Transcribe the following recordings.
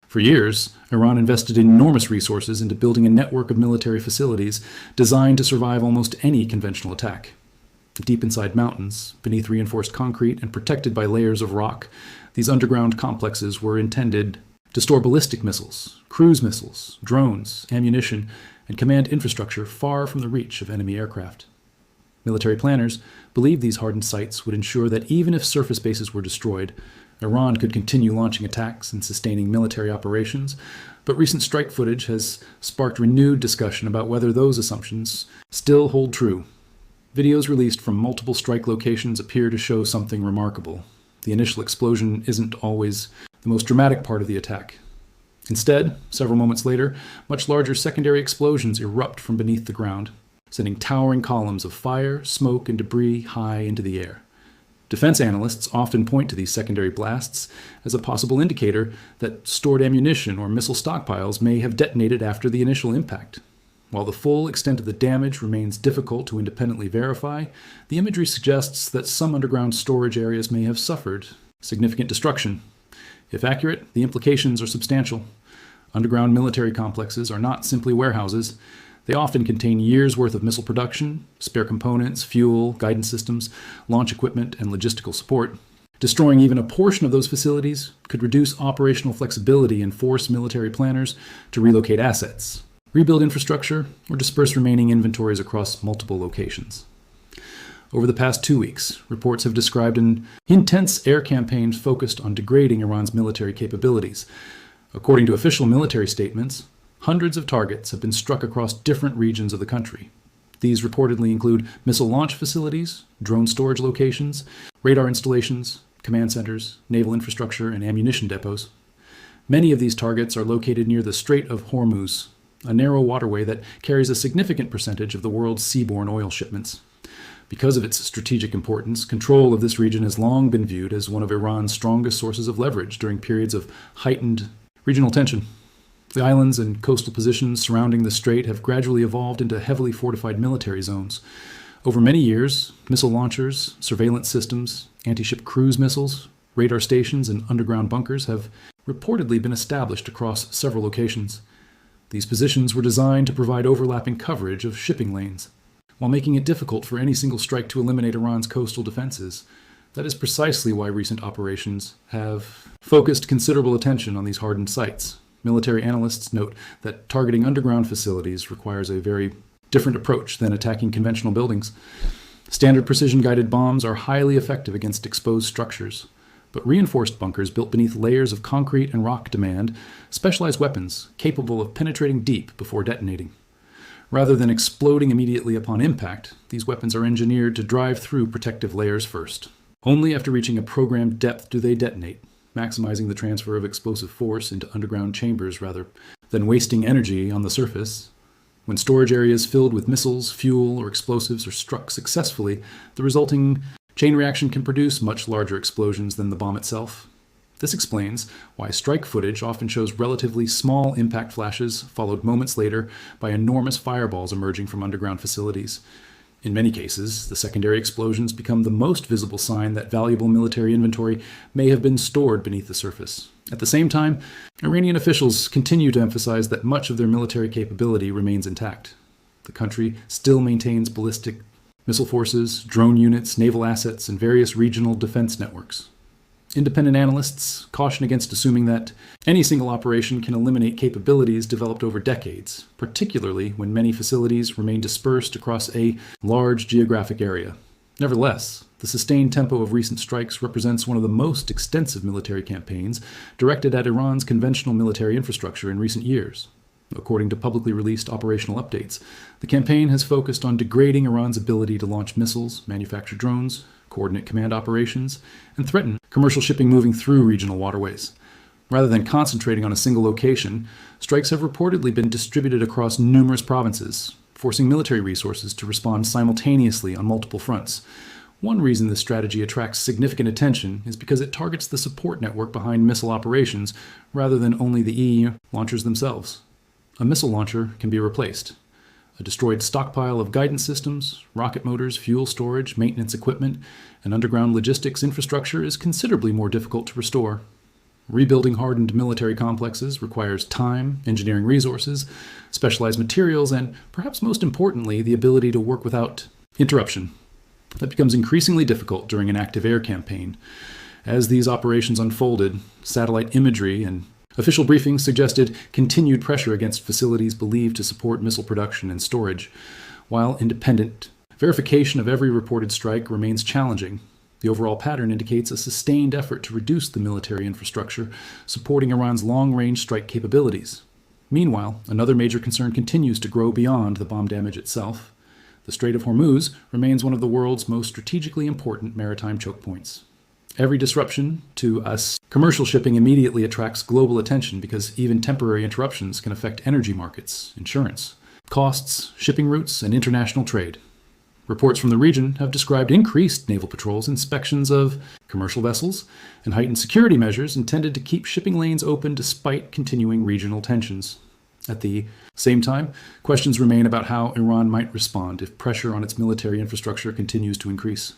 For years, Iran invested enormous resources into building a network of military facilities designed to survive almost any conventional attack. Deep inside mountains, beneath reinforced concrete and protected by layers of rock, these underground complexes were intended to store ballistic missiles, cruise missiles, drones, ammunition, and command infrastructure far from the reach of enemy aircraft. Military planners believed these hardened sites would ensure that even if surface bases were destroyed, Iran could continue launching attacks and sustaining military operations, but recent strike footage has sparked renewed discussion about whether those assumptions still hold true. Videos released from multiple strike locations appear to show something remarkable. The initial explosion isn't always the most dramatic part of the attack. Instead, several moments later, much larger secondary explosions erupt from beneath the ground, sending towering columns of fire, smoke, and debris high into the air. Defense analysts often point to these secondary blasts as a possible indicator that stored ammunition or missile stockpiles may have detonated after the initial impact. While the full extent of the damage remains difficult to independently verify, the imagery suggests that some underground storage areas may have suffered significant destruction. If accurate, the implications are substantial. Underground military complexes are not simply warehouses. They often contain years' worth of missile production, spare components, fuel, guidance systems, launch equipment, and logistical support. Destroying even a portion of those facilities could reduce operational flexibility and force military planners to relocate assets, rebuild infrastructure, or disperse remaining inventories across multiple locations. Over the past 2 weeks, reports have described an intense air campaign focused on degrading Iran's military capabilities. According to official military statements, hundreds of targets have been struck across different regions of the country. These reportedly include missile launch facilities, drone storage locations, radar installations, command centers, naval infrastructure, and ammunition depots. Many of these targets are located near the Strait of Hormuz, a narrow waterway that carries a significant percentage of the world's seaborne oil shipments. Because of its strategic importance, control of this region has long been viewed as one of Iran's strongest sources of leverage during periods of heightened regional tension. The islands and coastal positions surrounding the strait have gradually evolved into heavily fortified military zones. Over many years, missile launchers, surveillance systems, anti-ship cruise missiles, radar stations, and underground bunkers have reportedly been established across several locations. These positions were designed to provide overlapping coverage of shipping lanes, while making it difficult for any single strike to eliminate Iran's coastal defenses. That is precisely why recent operations have focused considerable attention on these hardened sites. Military analysts note that targeting underground facilities requires a very different approach than attacking conventional buildings. Standard precision-guided bombs are highly effective against exposed structures, but reinforced bunkers built beneath layers of concrete and rock demand specialized weapons capable of penetrating deep before detonating. Rather than exploding immediately upon impact, these weapons are engineered to drive through protective layers first. Only after reaching a programmed depth do they detonate, maximizing the transfer of explosive force into underground chambers rather than wasting energy on the surface. When storage areas filled with missiles, fuel, or explosives are struck successfully, the resulting chain reaction can produce much larger explosions than the bomb itself. This explains why strike footage often shows relatively small impact flashes, followed moments later by enormous fireballs emerging from underground facilities. In many cases, the secondary explosions become the most visible sign that valuable military inventory may have been stored beneath the surface. At the same time, Iranian officials continue to emphasize that much of their military capability remains intact. The country still maintains ballistic missile forces, drone units, naval assets, and various regional defense networks. Independent analysts caution against assuming that any single operation can eliminate capabilities developed over decades, particularly when many facilities remain dispersed across a large geographic area. Nevertheless, the sustained tempo of recent strikes represents one of the most extensive military campaigns directed at Iran's conventional military infrastructure in recent years. According to publicly released operational updates, the campaign has focused on degrading Iran's ability to launch missiles, manufacture drones, coordinate command operations, and threaten commercial shipping moving through regional waterways. Rather than concentrating on a single location, strikes have reportedly been distributed across numerous provinces, forcing military resources to respond simultaneously on multiple fronts. One reason this strategy attracts significant attention is because it targets the support network behind missile operations rather than only the launchers themselves. A missile launcher can be replaced. A destroyed stockpile of guidance systems, rocket motors, fuel storage, maintenance equipment, and underground logistics infrastructure is considerably more difficult to restore. Rebuilding hardened military complexes requires time, engineering resources, specialized materials, and, perhaps most importantly, the ability to work without interruption. That becomes increasingly difficult during an active air campaign. As these operations unfolded, satellite imagery and official briefings suggested continued pressure against facilities believed to support missile production and storage, while independent verification of every reported strike remains challenging. The overall pattern indicates a sustained effort to reduce the military infrastructure supporting Iran's long-range strike capabilities. Meanwhile, another major concern continues to grow beyond the bomb damage itself. The Strait of Hormuz remains one of the world's most strategically important maritime choke points. Every disruption to us commercial shipping immediately attracts global attention because even temporary interruptions can affect energy markets, insurance, costs, shipping routes, and international trade. Reports from the region have described increased naval patrols, inspections of commercial vessels, and heightened security measures intended to keep shipping lanes open despite continuing regional tensions. At the same time, questions remain about how Iran might respond if pressure on its military infrastructure continues to increase.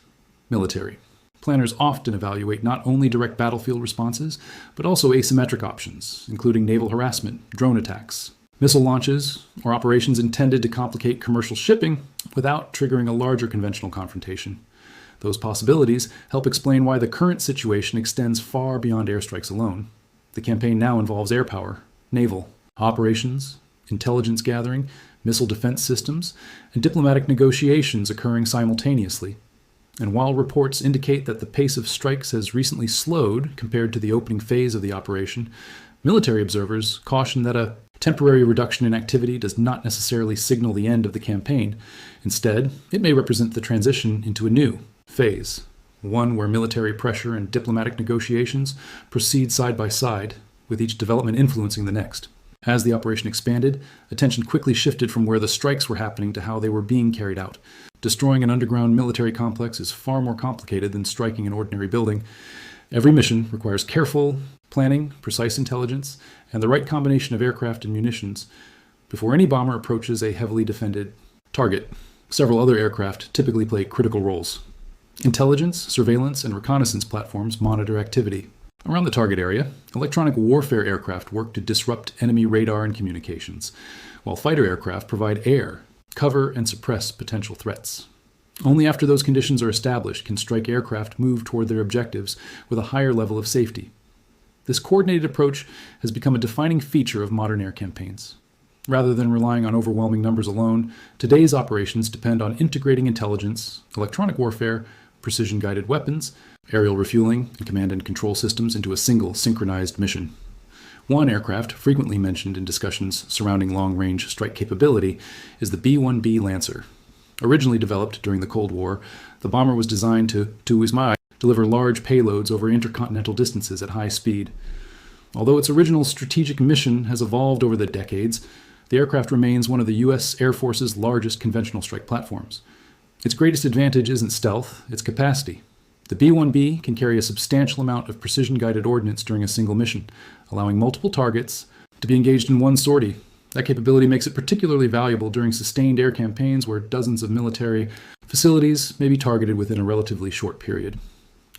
Military. Planners often evaluate not only direct battlefield responses, but also asymmetric options, including naval harassment, drone attacks, missile launches, or operations intended to complicate commercial shipping without triggering a larger conventional confrontation. Those possibilities help explain why the current situation extends far beyond airstrikes alone. The campaign now involves air power, naval operations, intelligence gathering, missile defense systems, and diplomatic negotiations occurring simultaneously. And while reports indicate that the pace of strikes has recently slowed compared to the opening phase of the operation, military observers caution that a temporary reduction in activity does not necessarily signal the end of the campaign. Instead, it may represent the transition into a new phase, one where military pressure and diplomatic negotiations proceed side by side, with each development influencing the next. As the operation expanded, attention quickly shifted from where the strikes were happening to how they were being carried out. Destroying an underground military complex is far more complicated than striking an ordinary building. Every mission requires careful planning, precise intelligence, and the right combination of aircraft and munitions before any bomber approaches a heavily defended target. Several other aircraft typically play critical roles. Intelligence, surveillance, and reconnaissance platforms monitor activity. Around the target area, electronic warfare aircraft work to disrupt enemy radar and communications, while fighter aircraft provide air, cover, and suppress potential threats. Only after those conditions are established can strike aircraft move toward their objectives with a higher level of safety. This coordinated approach has become a defining feature of modern air campaigns. Rather than relying on overwhelming numbers alone, today's operations depend on integrating intelligence, electronic warfare, precision-guided weapons, aerial refueling, and command and control systems into a single synchronized mission. One aircraft frequently mentioned in discussions surrounding long-range strike capability is the B-1B Lancer. Originally developed during the Cold War, the bomber was designed to deliver large payloads over intercontinental distances at high speed. Although its original strategic mission has evolved over the decades, the aircraft remains one of the U.S. Air Force's largest conventional strike platforms. Its greatest advantage isn't stealth, it's capacity. The B-1B can carry a substantial amount of precision-guided ordnance during a single mission, allowing multiple targets to be engaged in one sortie. That capability makes it particularly valuable during sustained air campaigns where dozens of military facilities may be targeted within a relatively short period.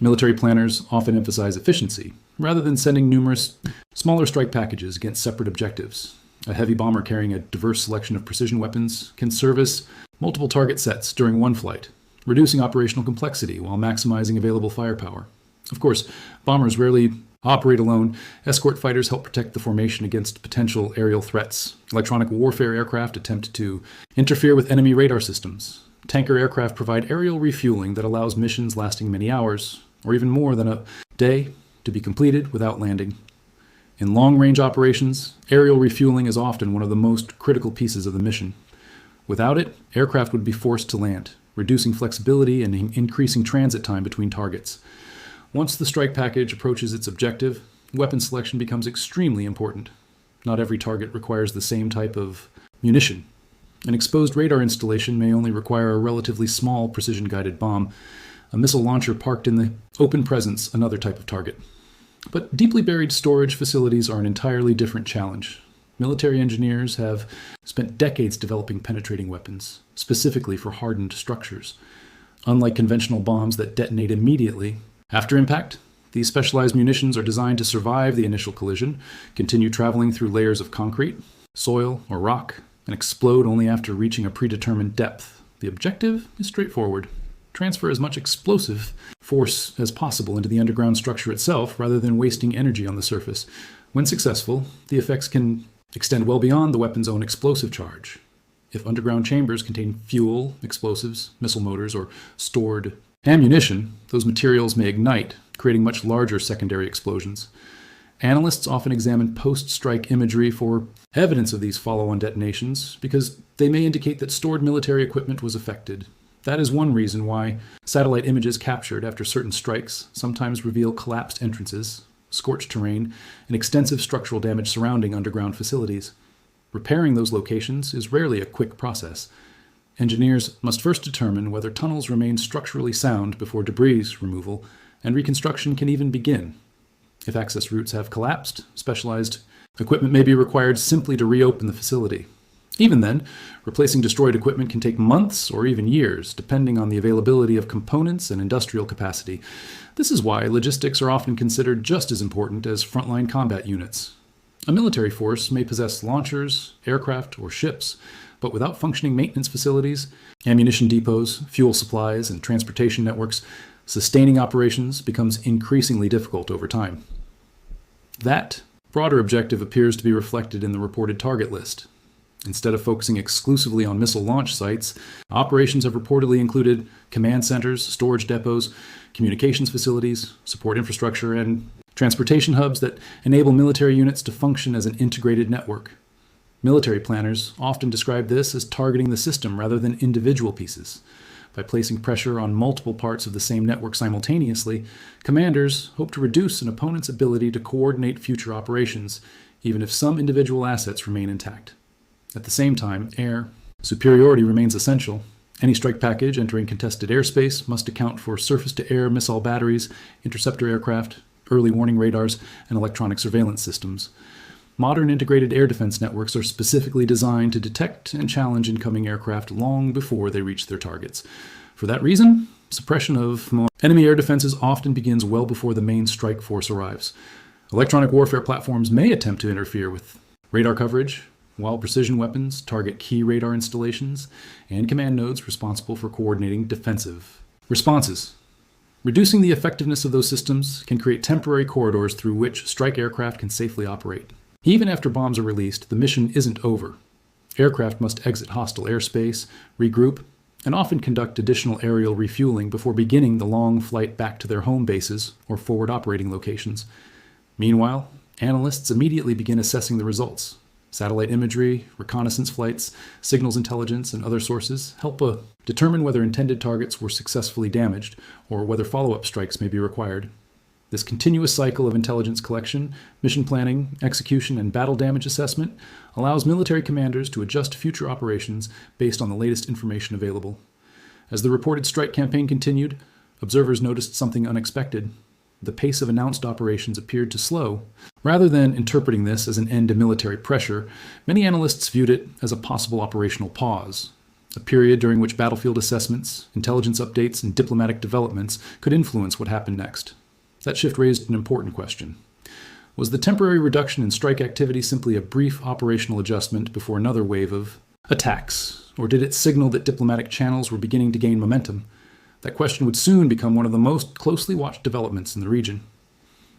Military planners often emphasize efficiency, rather than sending numerous smaller strike packages against separate objectives. A heavy bomber carrying a diverse selection of precision weapons can service multiple target sets during one flight, reducing operational complexity while maximizing available firepower. Of course, bombers rarely operate alone. Escort fighters help protect the formation against potential aerial threats. Electronic warfare aircraft attempt to interfere with enemy radar systems. Tanker aircraft provide aerial refueling that allows missions lasting many hours, or even more than a day, to be completed without landing. In long-range operations, aerial refueling is often one of the most critical pieces of the mission. Without it, aircraft would be forced to land, reducing flexibility and increasing transit time between targets. Once the strike package approaches its objective, weapon selection becomes extremely important. Not every target requires the same type of munition. An exposed radar installation may only require a relatively small precision-guided bomb. A missile launcher parked in the open presence, another type of target. But deeply buried storage facilities are an entirely different challenge. Military engineers have spent decades developing penetrating weapons, specifically for hardened structures. Unlike conventional bombs that detonate immediately after impact, These specialized munitions are designed to survive the initial collision, continue traveling through layers of concrete, soil, or rock, and explode only after reaching a predetermined depth. The objective is straightforward: transfer as much explosive force as possible into the underground structure itself rather than wasting energy on the surface. When successful, the effects can extend well beyond the weapon's own explosive charge. If underground chambers contain fuel, explosives, missile motors, or stored ammunition, those materials may ignite, creating much larger secondary explosions. Analysts often examine post-strike imagery for evidence of these follow-on detonations because they may indicate that stored military equipment was affected. That is one reason why satellite images captured after certain strikes sometimes reveal collapsed entrances, scorched terrain, and extensive structural damage surrounding underground facilities. Repairing those locations is rarely a quick process. Engineers must first determine whether tunnels remain structurally sound before debris removal, and reconstruction can even begin. If access routes have collapsed, specialized equipment may be required simply to reopen the facility. Even then, replacing destroyed equipment can take months or even years, depending on the availability of components and industrial capacity. This is why logistics are often considered just as important as frontline combat units. A military force may possess launchers, aircraft, or ships, but without functioning maintenance facilities, ammunition depots, fuel supplies, and transportation networks, sustaining operations becomes increasingly difficult over time. That broader objective appears to be reflected in the reported target list. Instead of focusing exclusively on missile launch sites, operations have reportedly included command centers, storage depots, communications facilities, support infrastructure, and transportation hubs that enable military units to function as an integrated network. Military planners often describe this as targeting the system rather than individual pieces. By placing pressure on multiple parts of the same network simultaneously, commanders hope to reduce an opponent's ability to coordinate future operations, even if some individual assets remain intact. At the same time, air superiority remains essential. Any strike package entering contested airspace must account for surface-to-air missile batteries, interceptor aircraft, early warning radars, and electronic surveillance systems. Modern integrated air defense networks are specifically designed to detect and challenge incoming aircraft long before they reach their targets. For that reason, suppression of enemy air defenses often begins well before the main strike force arrives. Electronic warfare platforms may attempt to interfere with radar coverage, while precision weapons target key radar installations and command nodes responsible for coordinating defensive responses. Reducing the effectiveness of those systems can create temporary corridors through which strike aircraft can safely operate. Even after bombs are released, the mission isn't over. Aircraft must exit hostile airspace, regroup, and often conduct additional aerial refueling before beginning the long flight back to their home bases or forward operating locations. Meanwhile, analysts immediately begin assessing the results. Satellite imagery, reconnaissance flights, signals intelligence, and other sources help determine whether intended targets were successfully damaged or whether follow-up strikes may be required. This continuous cycle of intelligence collection, mission planning, execution, and battle damage assessment allows military commanders to adjust future operations based on the latest information available. As the reported strike campaign continued, observers noticed something unexpected. The pace of announced operations appeared to slow. Rather than interpreting this as an end to military pressure, many analysts viewed it as a possible operational pause, a period during which battlefield assessments, intelligence updates, and diplomatic developments could influence what happened next. That shift raised an important question. Was the temporary reduction in strike activity simply a brief operational adjustment before another wave of attacks, or did it signal that diplomatic channels were beginning to gain momentum? That question would soon become one of the most closely watched developments in the region.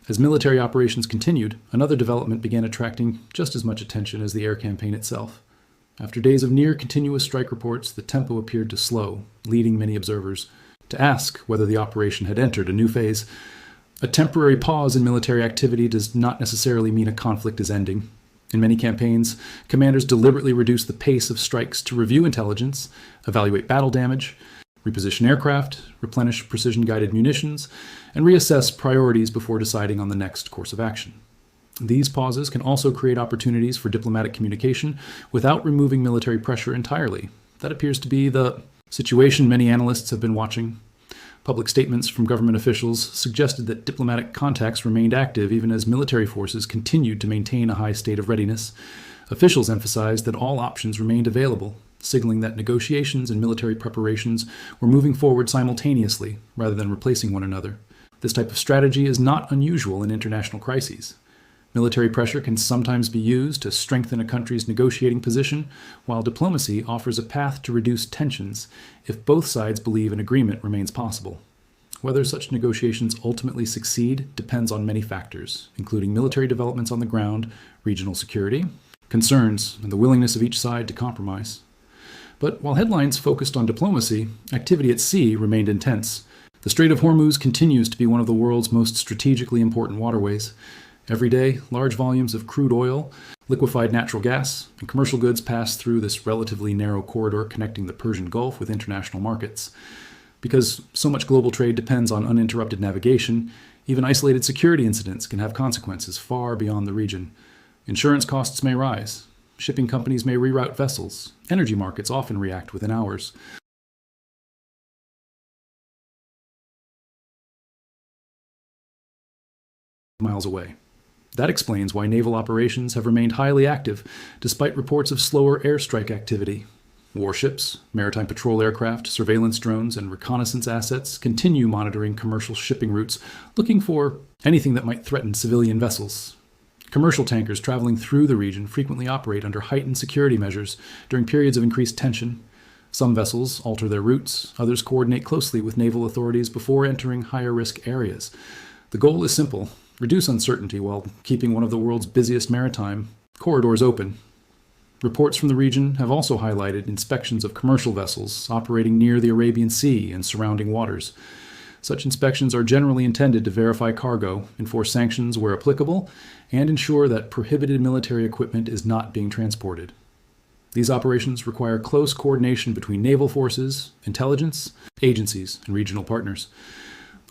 As military operations continued, another development began attracting just as much attention as the air campaign itself. After days of near-continuous strike reports, the tempo appeared to slow, leading many observers to ask whether the operation had entered a new phase. A temporary pause in military activity does not necessarily mean a conflict is ending. In many campaigns, commanders deliberately reduce the pace of strikes to review intelligence, evaluate battle damage, reposition aircraft, replenish precision-guided munitions, and reassess priorities before deciding on the next course of action. These pauses can also create opportunities for diplomatic communication without removing military pressure entirely. That appears to be the situation many analysts have been watching. Public statements from government officials suggested that diplomatic contacts remained active even as military forces continued to maintain a high state of readiness. Officials emphasized that all options remained available, signaling that negotiations and military preparations were moving forward simultaneously rather than replacing one another. This type of strategy is not unusual in international crises. Military pressure can sometimes be used to strengthen a country's negotiating position, while diplomacy offers a path to reduce tensions if both sides believe an agreement remains possible. Whether such negotiations ultimately succeed depends on many factors, including military developments on the ground, regional security, concerns, and the willingness of each side to compromise. But while headlines focused on diplomacy, activity at sea remained intense. The Strait of Hormuz continues to be one of the world's most strategically important waterways. Every day, large volumes of crude oil, liquefied natural gas, and commercial goods pass through this relatively narrow corridor connecting the Persian Gulf with international markets. Because so much global trade depends on uninterrupted navigation, even isolated security incidents can have consequences far beyond the region. Insurance costs may rise. Shipping companies may reroute vessels. Energy markets often react within hours. Miles away. That explains why naval operations have remained highly active, despite reports of slower airstrike activity. Warships, maritime patrol aircraft, surveillance drones, and reconnaissance assets continue monitoring commercial shipping routes, looking for anything that might threaten civilian vessels. Commercial tankers traveling through the region frequently operate under heightened security measures during periods of increased tension. Some vessels alter their routes, others coordinate closely with naval authorities before entering higher-risk areas. The goal is simple: reduce uncertainty while keeping one of the world's busiest maritime corridors open. Reports from the region have also highlighted inspections of commercial vessels operating near the Arabian Sea and surrounding waters. Such inspections are generally intended to verify cargo, enforce sanctions where applicable, and ensure that prohibited military equipment is not being transported. These operations require close coordination between naval forces, intelligence, agencies, and regional partners.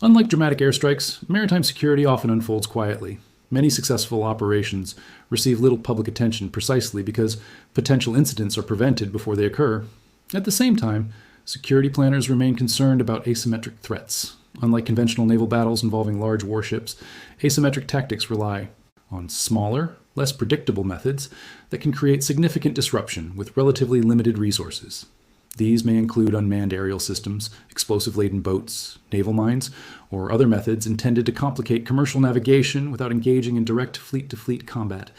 Unlike dramatic airstrikes, maritime security often unfolds quietly. Many successful operations receive little public attention precisely because potential incidents are prevented before they occur. At the same time, security planners remain concerned about asymmetric threats. Unlike conventional naval battles involving large warships, asymmetric tactics rely on smaller, less predictable methods that can create significant disruption with relatively limited resources. These may include unmanned aerial systems, explosive-laden boats, naval mines, or other methods intended to complicate commercial navigation without engaging in direct fleet-to-fleet combat.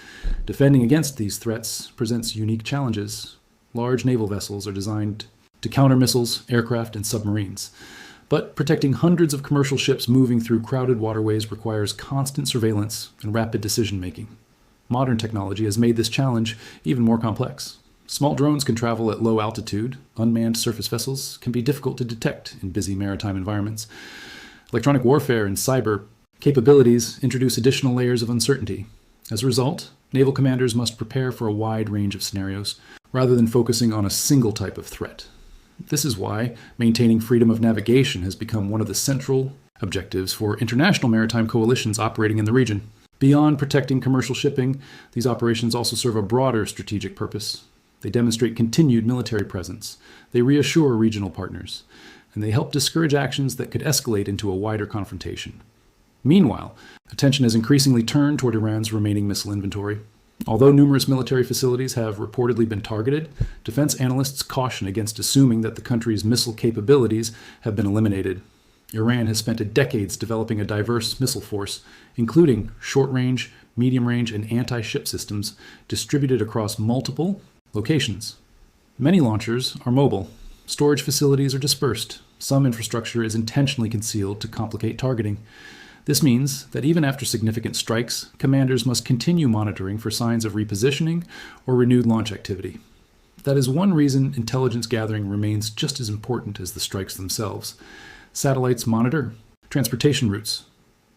Defending against these threats presents unique challenges. Large naval vessels are designed to counter missiles, aircraft, and submarines. But protecting hundreds of commercial ships moving through crowded waterways requires constant surveillance and rapid decision-making. Modern technology has made this challenge even more complex. Small drones can travel at low altitude. Unmanned surface vessels can be difficult to detect in busy maritime environments. Electronic warfare and cyber capabilities introduce additional layers of uncertainty. As a result, naval commanders must prepare for a wide range of scenarios, rather than focusing on a single type of threat. This is why maintaining freedom of navigation has become one of the central objectives for international maritime coalitions operating in the region. Beyond protecting commercial shipping, these operations also serve a broader strategic purpose. They demonstrate continued military presence, they reassure regional partners, and they help discourage actions that could escalate into a wider confrontation. Meanwhile, attention has increasingly turned toward Iran's remaining missile inventory. Although numerous military facilities have reportedly been targeted, defense analysts caution against assuming that the country's missile capabilities have been eliminated. Iran has spent decades developing a diverse missile force, including short-range, medium-range, and anti-ship systems distributed across multiple locations. Many launchers are mobile. Storage facilities are dispersed. Some infrastructure is intentionally concealed to complicate targeting. This means that even after significant strikes, commanders must continue monitoring for signs of repositioning or renewed launch activity. That is one reason intelligence gathering remains just as important as the strikes themselves. Satellites monitor transportation routes.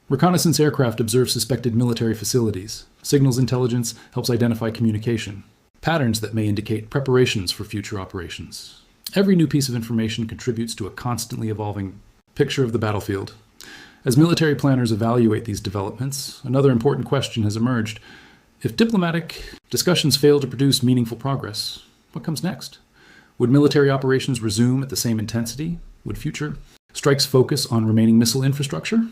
Reconnaissance aircraft observe suspected military facilities. Signals intelligence helps identify communication, patterns that may indicate preparations for future operations. Every new piece of information contributes to a constantly evolving picture of the battlefield. As military planners evaluate these developments, another important question has emerged. If diplomatic discussions fail to produce meaningful progress, what comes next? Would military operations resume at the same intensity? Would future strikes focus on remaining missile infrastructure?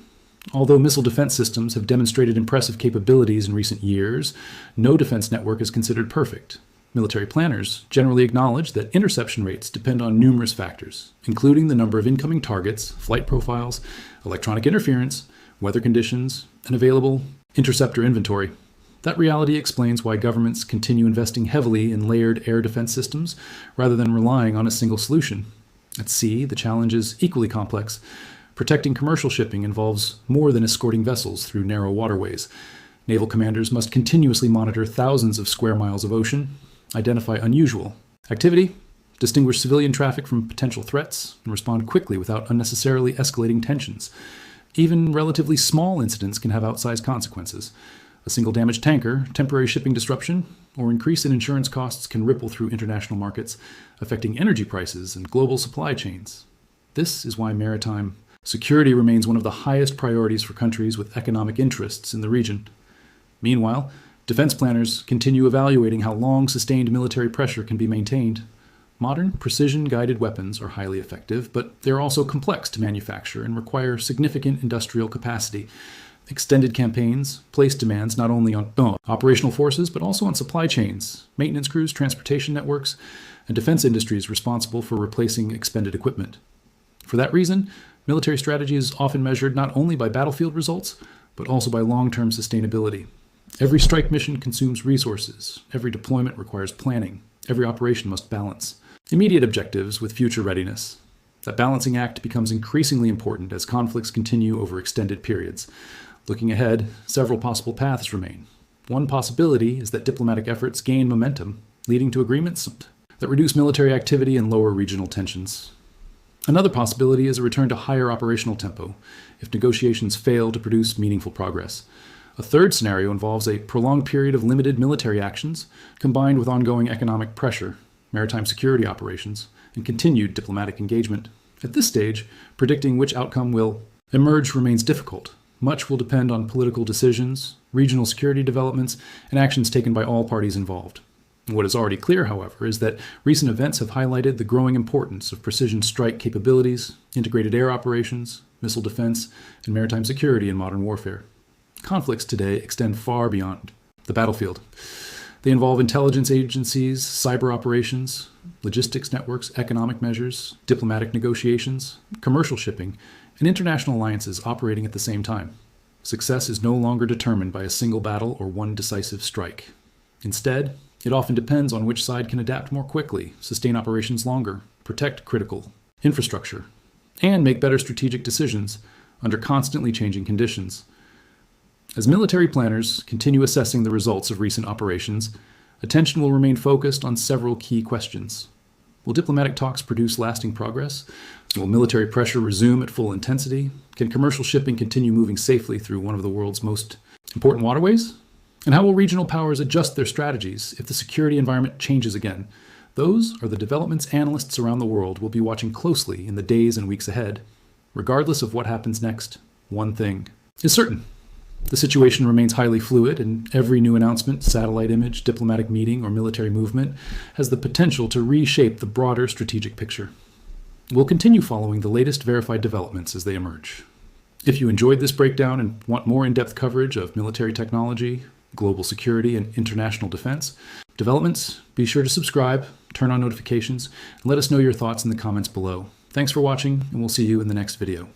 Although missile defense systems have demonstrated impressive capabilities in recent years, no defense network is considered perfect. Military planners generally acknowledge that interception rates depend on numerous factors, including the number of incoming targets, flight profiles, electronic interference, weather conditions, and available interceptor inventory. That reality explains why governments continue investing heavily in layered air defense systems rather than relying on a single solution. At sea, the challenge is equally complex. Protecting commercial shipping involves more than escorting vessels through narrow waterways. Naval commanders must continuously monitor thousands of square miles of ocean, identify unusual activity, distinguish civilian traffic from potential threats, and respond quickly without unnecessarily escalating tensions. Even relatively small incidents can have outsized consequences. A single damaged tanker, temporary shipping disruption, or increase in insurance costs can ripple through international markets, affecting energy prices and global supply chains. This is why maritime security remains one of the highest priorities for countries with economic interests in the region. Meanwhile, defense planners continue evaluating how long sustained military pressure can be maintained. Modern, precision-guided weapons are highly effective, but they are also complex to manufacture and require significant industrial capacity. Extended campaigns place demands not only on operational forces, but also on supply chains, maintenance crews, transportation networks, and defense industries responsible for replacing expended equipment. For that reason, military strategy is often measured not only by battlefield results, but also by long-term sustainability. Every strike mission consumes resources. Every deployment requires planning. Every operation must balance immediate objectives with future readiness. That balancing act becomes increasingly important as conflicts continue over extended periods. Looking ahead, several possible paths remain. One possibility is that diplomatic efforts gain momentum, leading to agreements that reduce military activity and lower regional tensions. Another possibility is a return to higher operational tempo if negotiations fail to produce meaningful progress. A third scenario involves a prolonged period of limited military actions combined with ongoing economic pressure, maritime security operations, and continued diplomatic engagement. At this stage, predicting which outcome will emerge remains difficult. Much will depend on political decisions, regional security developments, and actions taken by all parties involved. What is already clear, however, is that recent events have highlighted the growing importance of precision strike capabilities, integrated air operations, missile defense, and maritime security in modern warfare. Conflicts today extend far beyond the battlefield. They involve intelligence agencies, cyber operations, logistics networks, economic measures, diplomatic negotiations, commercial shipping, and international alliances operating at the same time. Success is no longer determined by a single battle or one decisive strike. Instead, it often depends on which side can adapt more quickly, sustain operations longer, protect critical infrastructure, and make better strategic decisions under constantly changing conditions. As military planners continue assessing the results of recent operations, attention will remain focused on several key questions. Will diplomatic talks produce lasting progress? Will military pressure resume at full intensity? Can commercial shipping continue moving safely through one of the world's most important waterways? And how will regional powers adjust their strategies if the security environment changes again? Those are the developments analysts around the world will be watching closely in the days and weeks ahead. Regardless of what happens next, one thing is certain. The situation remains highly fluid, and every new announcement, satellite image, diplomatic meeting, or military movement has the potential to reshape the broader strategic picture. We'll continue following the latest verified developments as they emerge. If you enjoyed this breakdown and want more in-depth coverage of military technology, global security, and international defense developments, be sure to subscribe, turn on notifications, and let us know your thoughts in the comments below. Thanks for watching, and we'll see you in the next video.